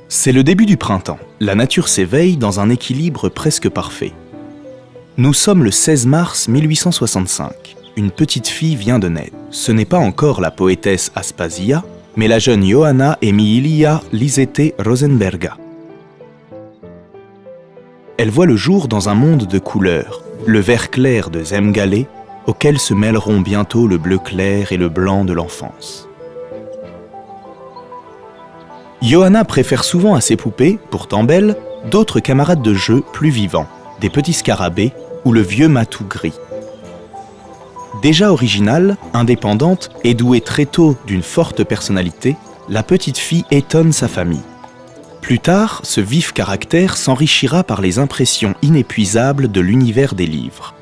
C'est le début du printemps. La nature s'éveille dans un équilibre presque parfait. Nous sommes le 16 mars 1865. Une petite fille vient de naître. Ce n'est pas encore la poétesse Aspasia, mais la jeune Johanna Emilia Lisette Rosenberga. Elle voit le jour dans un monde de couleurs, le vert clair de Zemgalé, auquel se mêleront bientôt le bleu clair et le blanc de l'enfance. Johanna préfère souvent à ses poupées, pourtant belles, d'autres camarades de jeu plus vivants, des petits scarabées ou le vieux matou gris. Déjà originale, indépendante et douée très tôt d'une forte personnalité, la petite fille étonne sa famille. Plus tard, ce vif caractère s'enrichira par les impressions inépuisables de l'univers des livres.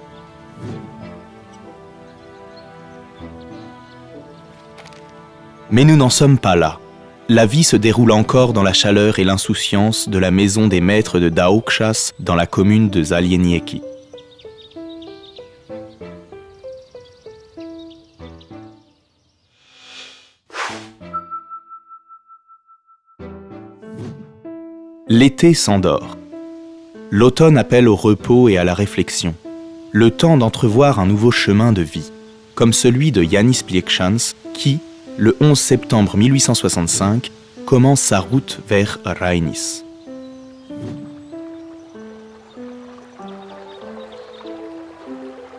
Mais nous n'en sommes pas là. La vie se déroule encore dans la chaleur et l'insouciance de la maison des maîtres de Daukšas dans la commune de Zalienieki. L'été s'endort. L'automne appelle au repos et à la réflexion. Le temps d'entrevoir un nouveau chemin de vie, comme celui de Jánis Pliekšāns qui, le 11 septembre 1865, commence sa route vers Rainis.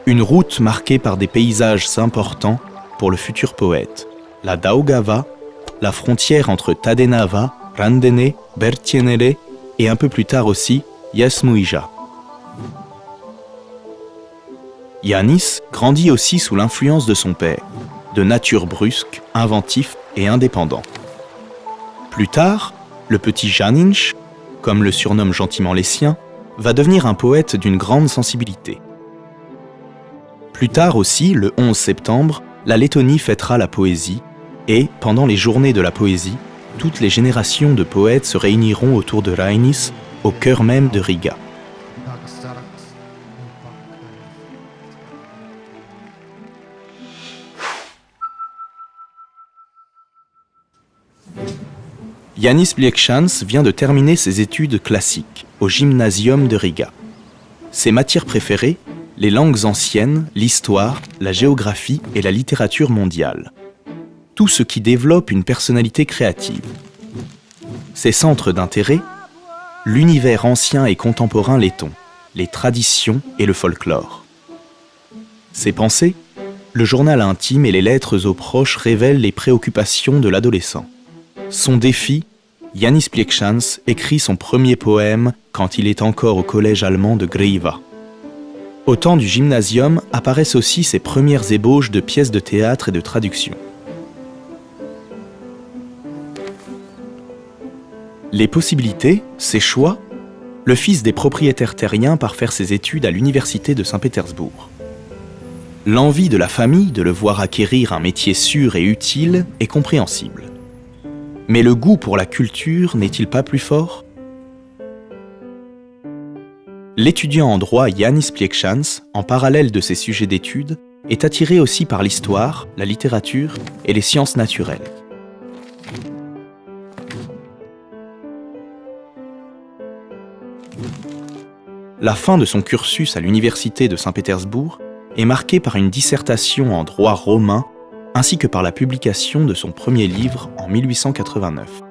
Une route marquée par des paysages importants pour le futur poète. La Daugava, la frontière entre Tadernava, Randene, Bertienere et un peu plus tard aussi Jasmuija. Jánis grandit aussi sous l'influence de son père, de nature brusque, inventif et indépendant. Plus tard, le petit Jáninch, comme le surnomment gentiment les siens, va devenir un poète d'une grande sensibilité. Plus tard aussi, le 11 septembre, la Lettonie fêtera la poésie et, pendant les journées de la poésie, toutes les générations de poètes se réuniront autour de Rainis, au cœur même de Riga. Jánis Pliekšāns vient de terminer ses études classiques au gymnasium de Riga. Ses matières préférées, les langues anciennes, l'histoire, la géographie et la littérature mondiale. Tout ce qui développe une personnalité créative. Ses centres d'intérêt, l'univers ancien et contemporain letton, les traditions et le folklore. Ses pensées, le journal intime et les lettres aux proches révèlent les préoccupations de l'adolescent. Son défi, Jánis Pliekšāns écrit son premier poème quand il est encore au collège allemand de Greiva. Au temps du gymnasium apparaissent aussi ses premières ébauches de pièces de théâtre et de traduction. Les possibilités, ses choix, le fils des propriétaires terriens part faire ses études à l'université de Saint-Pétersbourg. L'envie de la famille de le voir acquérir un métier sûr et utile est compréhensible. Mais le goût pour la culture n'est-il pas plus fort ? L'étudiant en droit Jánis Pliekšāns, en parallèle de ses sujets d'études, est attiré aussi par l'histoire, la littérature et les sciences naturelles. La fin de son cursus à l'université de Saint-Pétersbourg est marquée par une dissertation en droit romain ainsi que par la publication de son premier livre en 1889.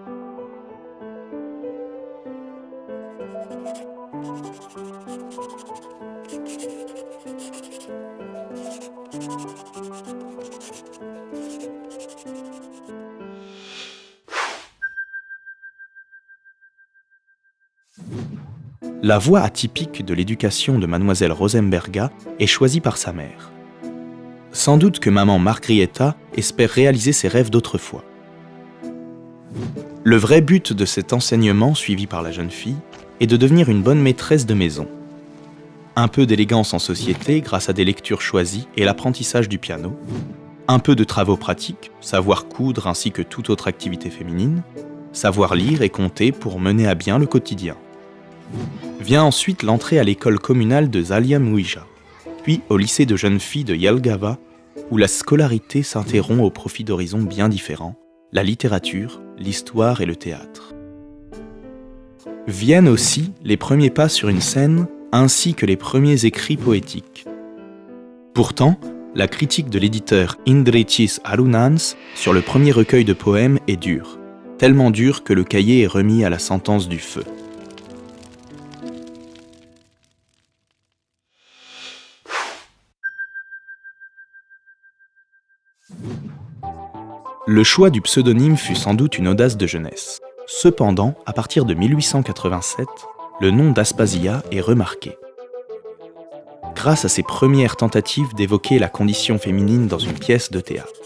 La voie atypique de l'éducation de mademoiselle Rosenberga est choisie par sa mère. Sans doute que maman Margrieta espère réaliser ses rêves d'autrefois. Le vrai but de cet enseignement suivi par la jeune fille est de devenir une bonne maîtresse de maison. Un peu d'élégance en société grâce à des lectures choisies et l'apprentissage du piano, un peu de travaux pratiques, savoir coudre ainsi que toute autre activité féminine, savoir lire et compter pour mener à bien le quotidien. Vient ensuite l'entrée à l'école communale de Zalienieki, puis au lycée de jeunes filles de Jelgava, où la scolarité s'interrompt au profit d'horizons bien différents, la littérature, l'histoire et le théâtre. Viennent aussi les premiers pas sur une scène ainsi que les premiers écrits poétiques. Pourtant, la critique de l'éditeur Indricis Arunans sur le premier recueil de poèmes est dure, tellement dure que le cahier est remis à la sentence du feu. Le choix du pseudonyme fut sans doute une audace de jeunesse. Cependant, à partir de 1887, le nom d'Aspasia est remarqué. Grâce à ses premières tentatives d'évoquer la condition féminine dans une pièce de théâtre.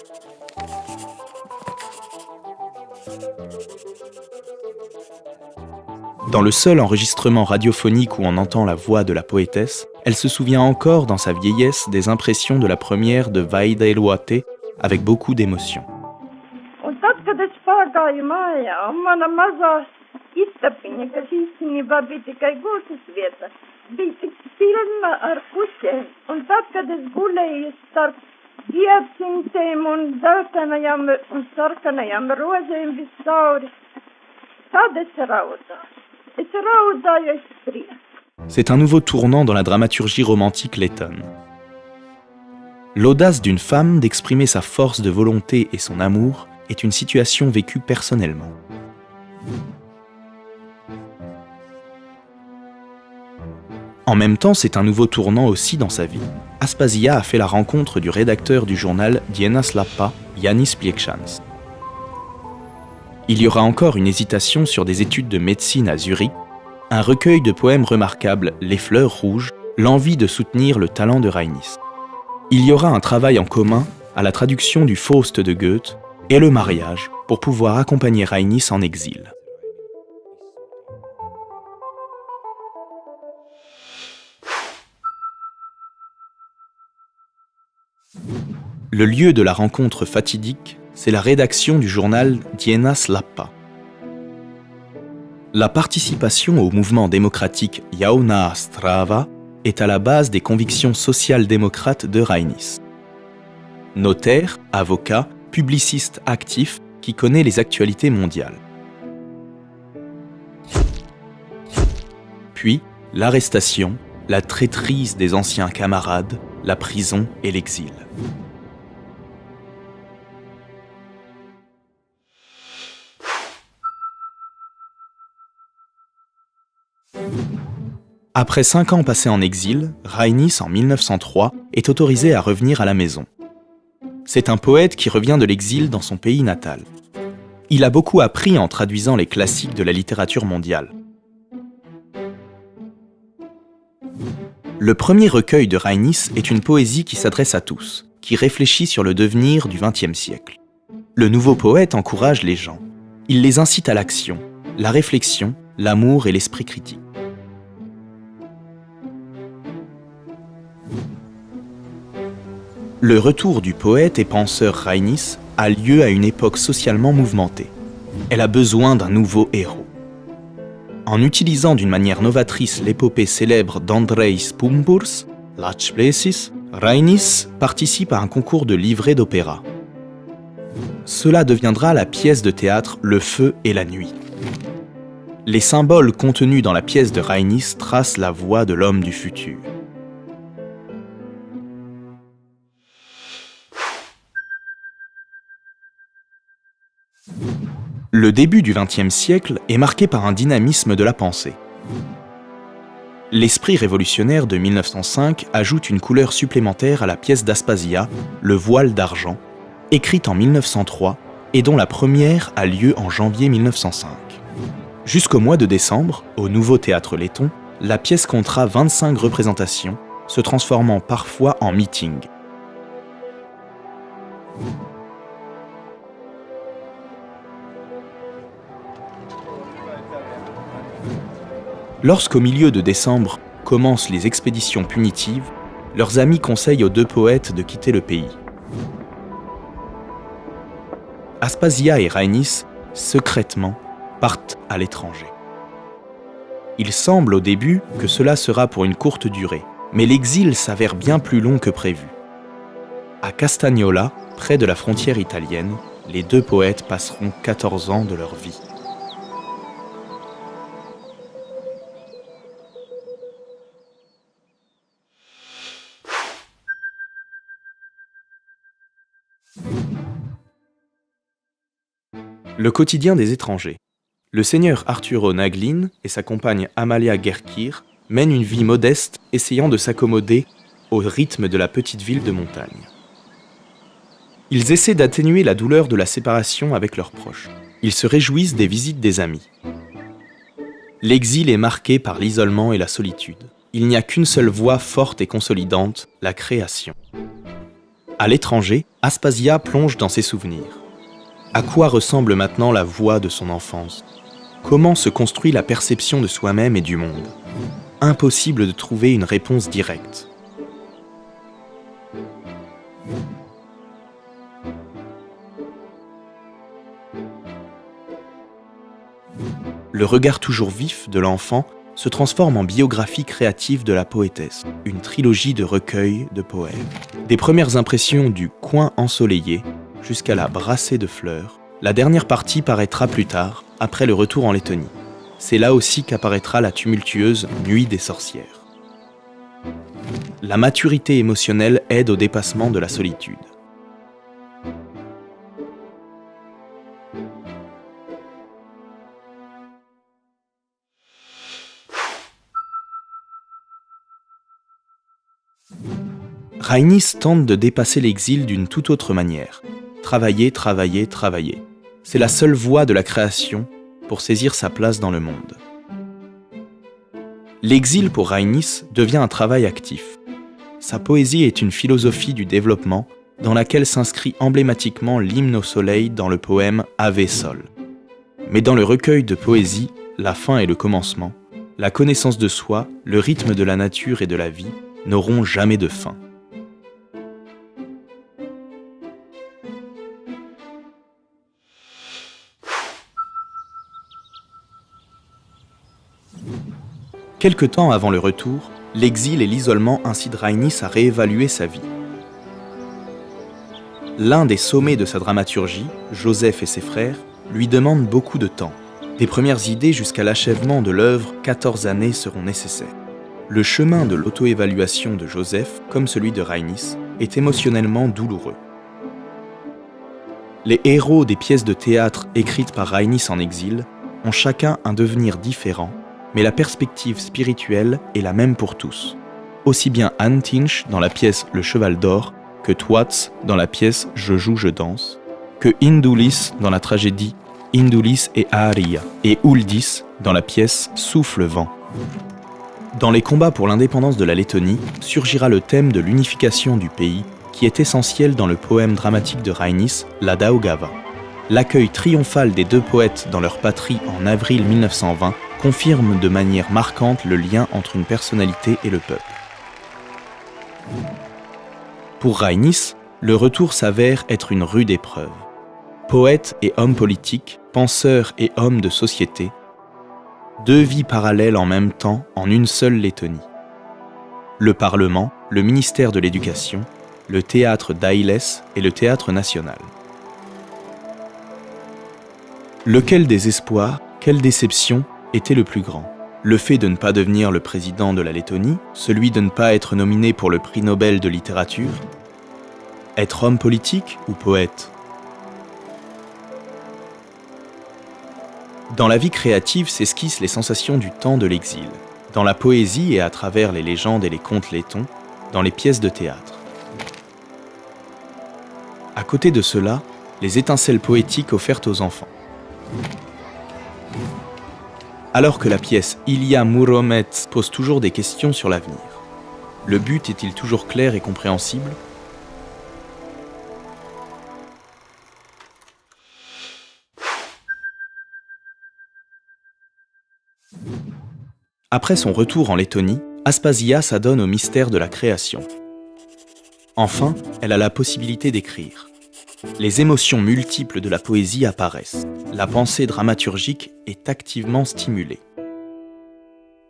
Dans le seul enregistrement radiophonique où on entend la voix de la poétesse, elle se souvient encore dans sa vieillesse des impressions de la première de Vaidailuote avec beaucoup d'émotion. C'est un nouveau tournant dans la dramaturgie romantique lettonne. L'audace d'une femme d'exprimer sa force de volonté et son amour est une situation vécue personnellement. En même temps, c'est un nouveau tournant aussi dans sa vie. Aspasia a fait la rencontre du rédacteur du journal Dienas Lappa, Jānis Pliekšāns. Il y aura encore une hésitation sur des études de médecine à Zurich, un recueil de poèmes remarquables, Les Fleurs Rouges, l'envie de soutenir le talent de Rainis. Il y aura un travail en commun à la traduction du Faust de Goethe et le mariage pour pouvoir accompagner Rainis en exil. Le lieu de la rencontre fatidique, c'est la rédaction du journal Dienas Lappa. La participation au mouvement démocratique Jaunā Strāva est à la base des convictions social-démocrates de Rainis. Notaire, avocat, publiciste actif qui connaît les actualités mondiales. Puis, l'arrestation, la traîtrise des anciens camarades, la prison et l'exil. Après 5 ans passés en exil, Rainis, en 1903, est autorisé à revenir à la maison. C'est un poète qui revient de l'exil dans son pays natal. Il a beaucoup appris en traduisant les classiques de la littérature mondiale. Le premier recueil de Rainis est une poésie qui s'adresse à tous, qui réfléchit sur le devenir du XXe siècle. Le nouveau poète encourage les gens. Il les incite à l'action, la réflexion, l'amour et l'esprit critique. Le retour du poète et penseur Rainis a lieu à une époque socialement mouvementée. Elle a besoin d'un nouveau héros. En utilisant d'une manière novatrice l'épopée célèbre d'Andrejs Pumpurs, Las Plēsis, Rainis participe à un concours de livrets d'opéra. Cela deviendra la pièce de théâtre Le Feu et la Nuit. Les symboles contenus dans la pièce de Rainis tracent la voie de l'homme du futur. Le début du XXe siècle est marqué par un dynamisme de la pensée. L'esprit révolutionnaire de 1905 ajoute une couleur supplémentaire à la pièce d'Aspasia, Le Voile d'argent, écrite en 1903 et dont la première a lieu en janvier 1905. Jusqu'au mois de décembre, au Nouveau Théâtre Letton, la pièce comptera 25 représentations, se transformant parfois en meeting. Lorsqu'au milieu de décembre commencent les expéditions punitives, leurs amis conseillent aux deux poètes de quitter le pays. Aspasia et Rainis, secrètement, partent à l'étranger. Il semble au début que cela sera pour une courte durée, mais l'exil s'avère bien plus long que prévu. À Castagnola, près de la frontière italienne, les deux poètes passeront 14 ans de leur vie. Le quotidien des étrangers. Le seigneur Arturo Naglin et sa compagne Amalia Gerkir mènent une vie modeste, essayant de s'accommoder au rythme de la petite ville de montagne. Ils essaient d'atténuer la douleur de la séparation avec leurs proches. Ils se réjouissent des visites des amis. L'exil est marqué par l'isolement et la solitude. Il n'y a qu'une seule voie forte et consolidante, la création. À l'étranger, Aspasia plonge dans ses souvenirs. À quoi ressemble maintenant la voix de son enfance ? Comment se construit la perception de soi-même et du monde ? Impossible de trouver une réponse directe. Le regard toujours vif de l'enfant se transforme en biographie créative de la poétesse, une trilogie de recueils de poèmes. Des premières impressions du coin ensoleillé jusqu'à la brassée de fleurs, la dernière partie paraîtra plus tard, après le retour en Lettonie. C'est là aussi qu'apparaîtra la tumultueuse Nuit des sorcières. La maturité émotionnelle aide au dépassement de la solitude. Rhaenys tente de dépasser l'exil d'une toute autre manière. Travailler, travailler, travailler. C'est la seule voie de la création pour saisir sa place dans le monde. L'exil pour Rhaenys devient un travail actif. Sa poésie est une philosophie du développement dans laquelle s'inscrit emblématiquement l'hymne au soleil dans le poème Ave Sol. Mais dans le recueil de poésie, la fin et le commencement, la connaissance de soi, le rythme de la nature et de la vie n'auront jamais de fin. Quelque temps avant le retour, l'exil et l'isolement incitent Rhaenys à réévaluer sa vie. L'un des sommets de sa dramaturgie, Joseph et ses frères, lui demandent beaucoup de temps. Des premières idées jusqu'à l'achèvement de l'œuvre, 14 années seront nécessaires. Le chemin de l'auto-évaluation de Joseph, comme celui de Rhaenys, est émotionnellement douloureux. Les héros des pièces de théâtre écrites par Rhaenys en exil ont chacun un devenir différent, mais la perspective spirituelle est la même pour tous. Aussi bien Anne Tinch dans la pièce Le Cheval d'Or, que Thwaites dans la pièce Je joue, je danse, que Indoulis dans la tragédie Indoulis et Aaria, et Uldis dans la pièce Souffle vent. Dans les combats pour l'indépendance de la Lettonie, surgira le thème de l'unification du pays, qui est essentiel dans le poème dramatique de Rhaenys, La Daugava. L'accueil triomphal des deux poètes dans leur patrie en avril 1920 confirme de manière marquante le lien entre une personnalité et le peuple. Pour Rhaenys, le retour s'avère être une rude épreuve. Poète et homme politique, penseur et homme de société, deux vies parallèles en même temps en une seule Lettonie. Le Parlement, le ministère de l'Éducation, le théâtre d'Ailes et le théâtre national. Lequel des espoirs, quelle déception était le plus grand ? Le fait de ne pas devenir le président de la Lettonie, celui de ne pas être nominé pour le prix Nobel de littérature ? Être homme politique ou poète ? Dans la vie créative s'esquissent les sensations du temps de l'exil, dans la poésie et à travers les légendes et les contes lettons, dans les pièces de théâtre. À côté de cela, les étincelles poétiques offertes aux enfants. Alors que la pièce Ilia Muromets pose toujours des questions sur l'avenir. Le but est-il toujours clair et compréhensible ? Après son retour en Lettonie, Aspasia s'adonne au mystère de la création. Enfin, elle a la possibilité d'écrire. Les émotions multiples de la poésie apparaissent. La pensée dramaturgique est activement stimulée.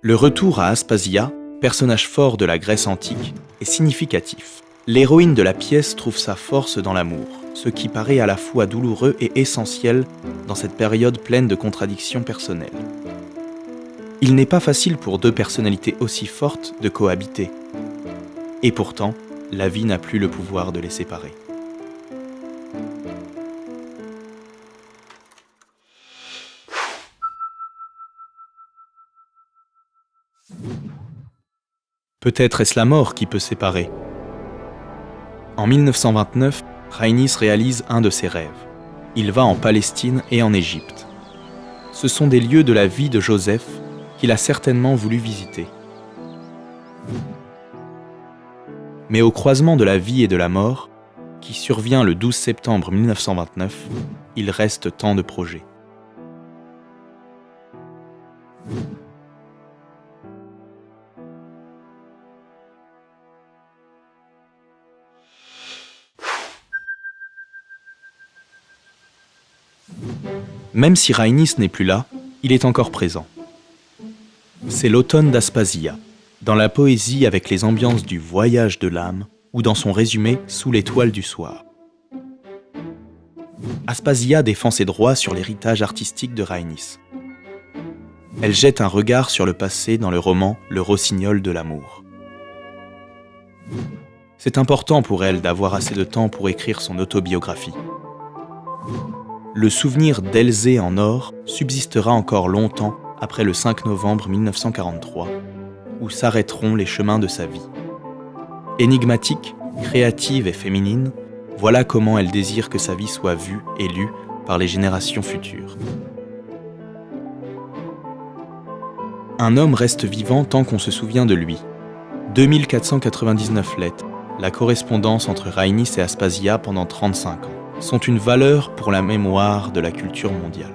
Le retour à Aspasia, personnage fort de la Grèce antique, est significatif. L'héroïne de la pièce trouve sa force dans l'amour, ce qui paraît à la fois douloureux et essentiel dans cette période pleine de contradictions personnelles. Il n'est pas facile pour deux personnalités aussi fortes de cohabiter. Et pourtant, la vie n'a plus le pouvoir de les séparer. Peut-être est-ce la mort qui peut séparer. En 1929, Rhaenys réalise un de ses rêves. Il va en Palestine et en Égypte. Ce sont des lieux de la vie de Joseph qu'il a certainement voulu visiter. Mais au croisement de la vie et de la mort, qui survient le 12 septembre 1929, il reste tant de projets. Même si Rhaenys n'est plus là, il est encore présent. C'est l'automne d'Aspasia, dans la poésie avec les ambiances du voyage de l'âme ou dans son résumé Sous l'étoile du soir. Aspasia défend ses droits sur l'héritage artistique de Rhaenys. Elle jette un regard sur le passé dans le roman Le Rossignol de l'amour. C'est important pour elle d'avoir assez de temps pour écrire son autobiographie. Le souvenir d'Elzé en or subsistera encore longtemps après le 5 novembre 1943, où s'arrêteront les chemins de sa vie. Énigmatique, créative et féminine, voilà comment elle désire que sa vie soit vue et lue par les générations futures. Un homme reste vivant tant qu'on se souvient de lui. 2499 lettres, la correspondance entre Rhaenys et Aspasia pendant 35 ans, sont une valeur pour la mémoire de la culture mondiale.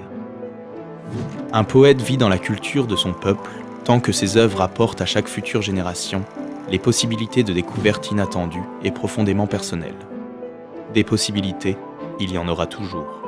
Un poète vit dans la culture de son peuple tant que ses œuvres apportent à chaque future génération les possibilités de découvertes inattendues et profondément personnelles. Des possibilités, il y en aura toujours.